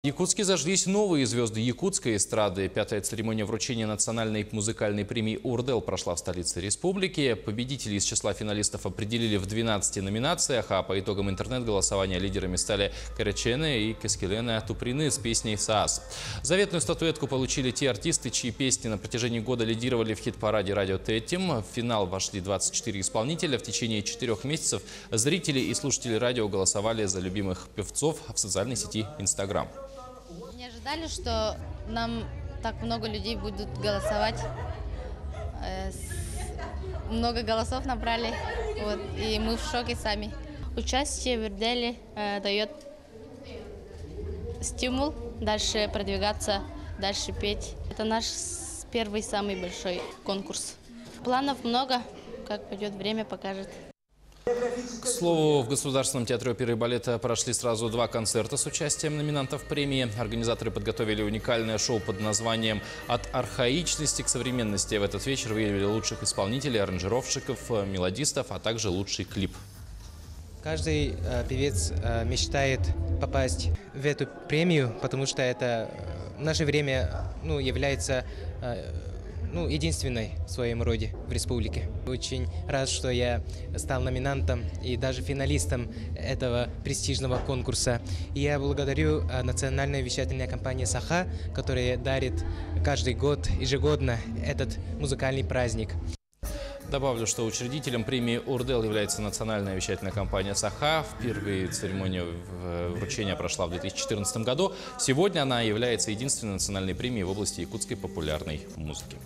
В Якутске зажглись новые звезды якутской эстрады. Пятая церемония вручения национальной музыкальной премии «Урдел» прошла в столице республики. Победителей из числа финалистов определили в 12 номинациях, а по итогам интернет-голосования лидерами стали Карачене и Кескелене Туприны с песней «СААС». Заветную статуэтку получили те артисты, чьи песни на протяжении года лидировали в хит-параде «Радио Тетим». В финал вошли 24 исполнителя. В течение 4 месяцев зрители и слушатели радио голосовали за любимых певцов в социальной сети Instagram. Не ожидали, что нам так много людей будут голосовать. Много голосов набрали, и мы в шоке сами. Участие в «Урделе» дает стимул дальше продвигаться, дальше петь. Это наш первый самый большой конкурс. Планов много, как пойдет время, покажет. К слову, в Государственном театре оперы и балета прошли сразу 2 концерта с участием номинантов премии. Организаторы подготовили уникальное шоу под названием «От архаичности к современности». В этот вечер выявили лучших исполнителей, аранжировщиков, мелодистов, а также лучший клип. Каждый певец мечтает попасть в эту премию, потому что это в наше время является единственной в своем роде в республике. Очень рад, что я стал номинантом и даже финалистом этого престижного конкурса. И я благодарю национальную вещательную компанию «Саха», которая дарит каждый год, ежегодно, этот музыкальный праздник. Добавлю, что учредителем премии «Урдел» является национальная вещательная компания «Саха». Впервые церемония вручения прошла в 2014 году. Сегодня она является единственной национальной премией в области якутской популярной музыки.